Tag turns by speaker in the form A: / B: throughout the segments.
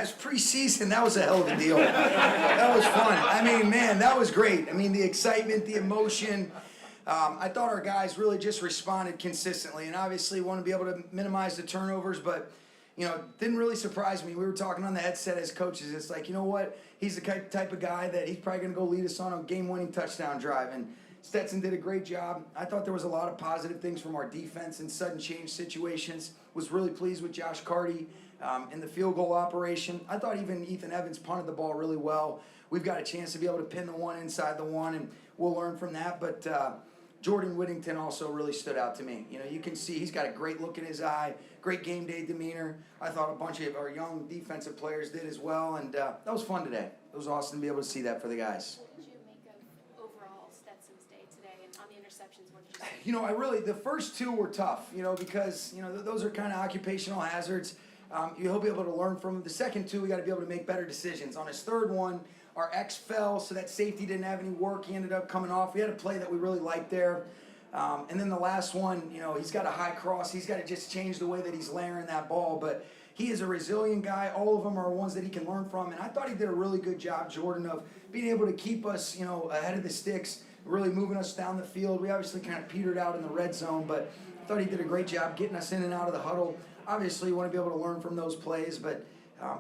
A: guys, preseason, that was a hell of a deal. That was fun. I mean, man, that was great. I mean, the excitement, the emotion. I thought our guys really just responded consistently, and obviously want to be able to minimize the turnovers, but didn't really surprise me. We were talking on the headset as coaches. It's like, you know what? He's the type of guy that he's probably going to go lead us on a game-winning touchdown drive, and Stetson did a great job. I thought there was a lot of positive things from our defense in sudden change situations. Was really pleased with Josh Carty in the field goal operation. I thought even Ethan Evans punted the ball really well. We've got a chance to be able to pin the one inside the one, and we'll learn from that. But Jordan Whittington also really stood out to me. You can see he's got a great look in his eye, great game day demeanor. I thought a bunch of our young defensive players did as well, and that was fun today. It was awesome to be able to see that for the guys.
B: What did you make of overall Stetson's day today, and on the interceptions, what did you say?
A: I really, the first two were tough, because, those are kind of occupational hazards. He'll be able to learn from them. The second two, we got to be able to make better decisions. On his third one, our X fell, so that safety didn't have any work. He ended up coming off. We had a play that we really liked there. And then the last one, he's got a high cross. He's got to just change the way that he's layering that ball. But he is a resilient guy. All of them are ones that he can learn from. And I thought he did a really good job, Jordan, of being able to keep us, ahead of the sticks, really moving us down the field. We obviously kind of petered out in the red zone, but I thought he did a great job getting us in and out of the huddle. Obviously, you want to be able to learn from those plays, but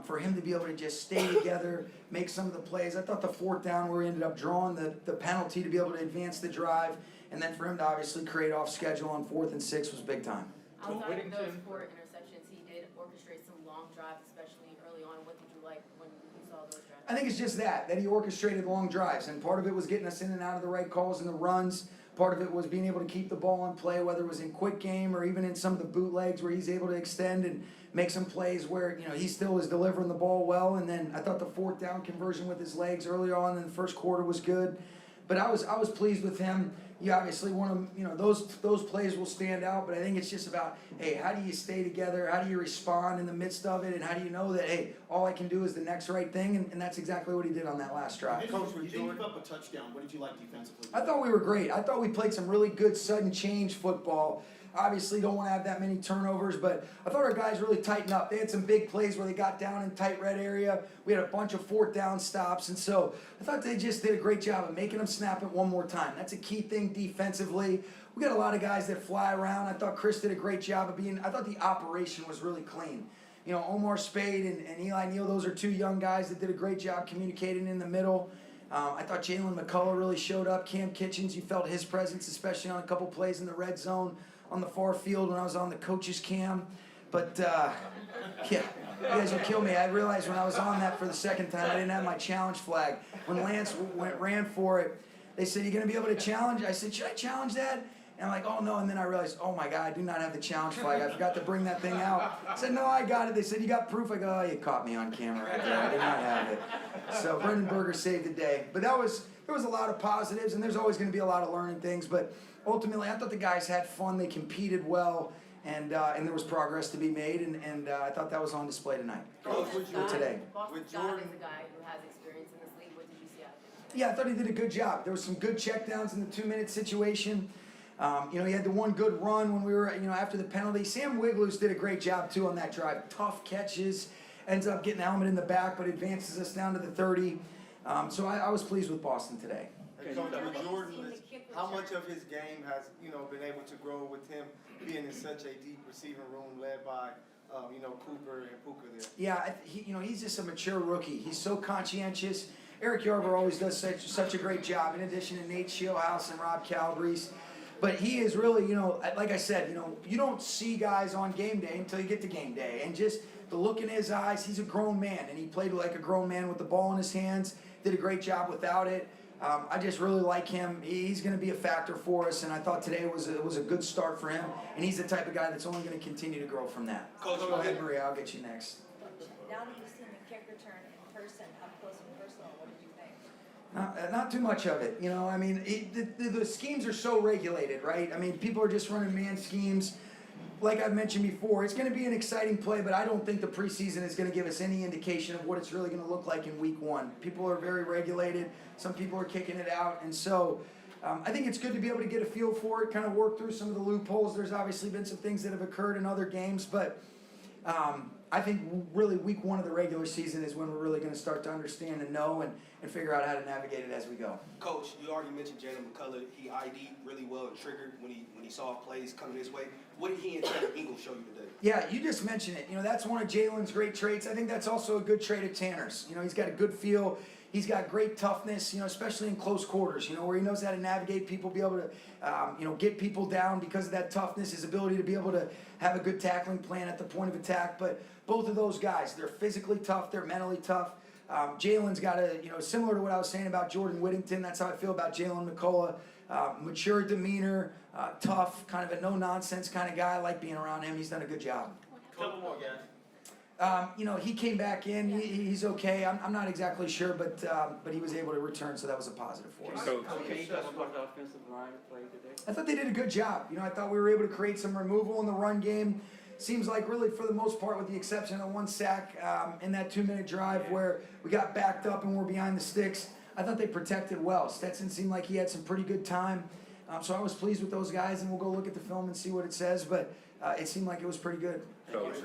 A: for him to be able to just stay together, make some of the plays. I thought the fourth down where he ended up drawing the penalty to be able to advance the drive, and then for him to obviously create off schedule on 4th and 6 was big time.
C: Outside of those 4 interceptions, he did orchestrate some long drives, especially early on. What did you like when you saw those drives?
A: I think it's just that he orchestrated long drives, and part of it was getting us in and out of the right calls and the runs. Part of it was being able to keep the ball in play, whether it was in quick game or even in some of the bootlegs where he's able to extend and make some plays where, he still is delivering the ball well. And then I thought the 4th down conversion with his legs early on in the first quarter was good. But I was pleased with him. You obviously want to, those plays will stand out, but I think it's just about, hey, how do you stay together? How do you respond in the midst of it? And how do you know that, hey, all I can do is the next right thing? And that's exactly what he did on that last drive.
D: Coach, you didn't give up a touchdown. What did you like defensively?
A: I thought we were great. I thought we played some really good sudden change football. Obviously, don't want to have that many turnovers, but I thought our guys really tightened up. They had some big plays where they got down in tight red area. We had a bunch of 4th down stops, and so I thought they just did a great job of making them snap it one more time. That's a key thing defensively. We got a lot of guys that fly around. I thought Chris did a great job of I thought the operation was really clean. Omar Spade and Eli Neal, those are 2 young guys that did a great job communicating in the middle. I thought Jalen McCullough really showed up. Cam Kitchens, you felt his presence, especially on a couple plays in the red zone on the far field when I was on the coach's cam. But, yeah, you guys will kill me. I realized when I was on that for the second time, I didn't have my challenge flag. When Lance ran for it, they said, you going to be able to challenge? I said, should I challenge that? And I'm like, oh, no. And then I realized, oh, my God, I do not have the challenge flag. I forgot to bring that thing out. I said, no, I got it. They said, you got proof? I go, oh, you caught me on camera right there. I did not have it. So Brendan Berger saved the day. But there was a lot of positives, and there's always going to be a lot of learning things. But ultimately, I thought the guys had fun. They competed well, and there was progress to be made. And I thought that was on display tonight. Today.
C: Boston Scott is a guy who has experience in this league. What did you see out of him?
A: Yeah, I thought he did a good job. There was some good checkdowns in the 2-minute situation. He had the one good run when we were, after the penalty. Sam Wiglusz did a great job, too, on that drive. Tough catches. Ends up getting the helmet in the back, but advances us down to the 30. So I was pleased with Boston today.
E: Hey, Coach, with Jordan, how much of his game has, been able to grow with him being in such a deep receiving room led by, Cooper and Puka there?
A: Yeah, he's just a mature rookie. He's so conscientious. Eric Yarber always does such a great job, in addition to Nate Shieldhouse and Rob Calabrese. But he is really, like I said, you don't see guys on game day until you get to game day. And just the look in his eyes, he's a grown man. And he played like a grown man with the ball in his hands. Did a great job without it. I just really like him. He's going to be a factor for us. And I thought today was a good start for him. And he's the type of guy that's only going to continue to grow from that.
D: Coach,
A: go ahead, Maria. I'll get you next.
F: Now that you've seen the kick return in person, up close and personal, what did you think?
A: Not too much of it, I mean, the schemes are so regulated, right? I mean, people are just running man schemes. Like I've mentioned before, it's going to be an exciting play, but I don't think the preseason is going to give us any indication of what it's really going to look like in week 1. People are very regulated. Some people are kicking it out. And so I think it's good to be able to get a feel for it, kind of work through some of the loopholes. There's obviously been some things that have occurred in other games, but I think really week 1 of the regular season is when we're really going to start to understand and know and figure out how to navigate it as we go.
G: Coach, you already mentioned Jalen McCullough. He ID'd really well and triggered when he saw plays coming his way. What did he and Tanner Ingle show you today?
A: Yeah, you just mentioned it. You know, that's one of Jalen's great traits. I think that's also a good trait of Tanner's. You know, he's got a good feel. He's got great toughness, you know, especially in close quarters, you know, where he knows how to navigate people, be able to, get people down because of that toughness, his ability to be able to have a good tackling plan at the point of attack. But both of those guys, they're physically tough, they're mentally tough. Jalen's got similar to what I was saying about Jordan Whittington, that's how I feel about Jalen McCullough. Mature demeanor, tough, kind of a no-nonsense kind of guy. I like being around him. He's done a good job.
E: Couple more, guys.
A: He came back in. He's okay. I'm not exactly sure, but he was able to return, so that was a positive for us.
H: So, can you talk about the offensive line play today?
A: I thought they did a good job. I thought we were able to create some removal in the run game. Seems like really for the most part, with the exception of one sack in that 2-minute drive where we got backed up and we're behind the sticks, I thought they protected well. Stetson seemed like he had some pretty good time. So I was pleased with those guys, and we'll go look at the film and see what it says, but it seemed like it was pretty good.
H: Coach.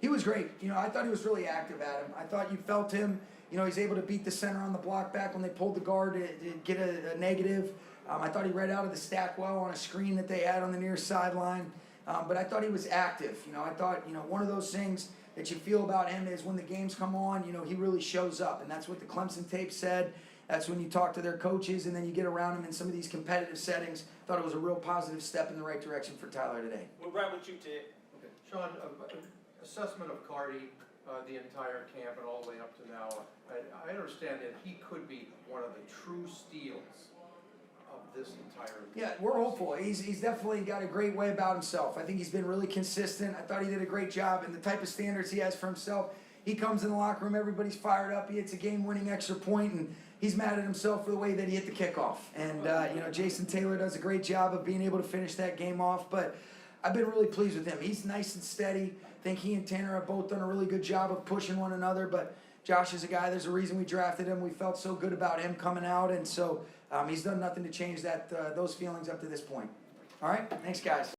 A: He was great. I thought he was really active, Adam. I thought you felt him. He's able to beat the center on the block back when they pulled the guard to get a negative. I thought he read out of the stack well on a screen that they had on the near sideline. But I thought he was active. I thought, one of those things that you feel about him is when the games come on, he really shows up. And that's what the Clemson tape said. That's when you talk to their coaches and then you get around him in some of these competitive settings. Thought it was a real positive step in the right direction for Tyler today.
I: We'll wrap with you, Ted.
J: Okay. Sean, assessment of Cardi, the entire camp and all the way up to now, I understand that he could be one of the true steals of this entire.
A: Yeah, we're hopeful. He's definitely got a great way about himself. I think he's been really consistent. I thought he did a great job, and the type of standards he has for himself. He comes in the locker room, everybody's fired up. He hits a game-winning extra point, and he's mad at himself for the way that he hit the kickoff. And Jason Taylor does a great job of being able to finish that game off. But I've been really pleased with him. He's nice and steady. I think he and Tanner have both done a really good job of pushing one another. But Josh is a guy, there's a reason we drafted him. We felt so good about him coming out. And so he's done nothing to change those feelings up to this point. All right? Thanks, guys.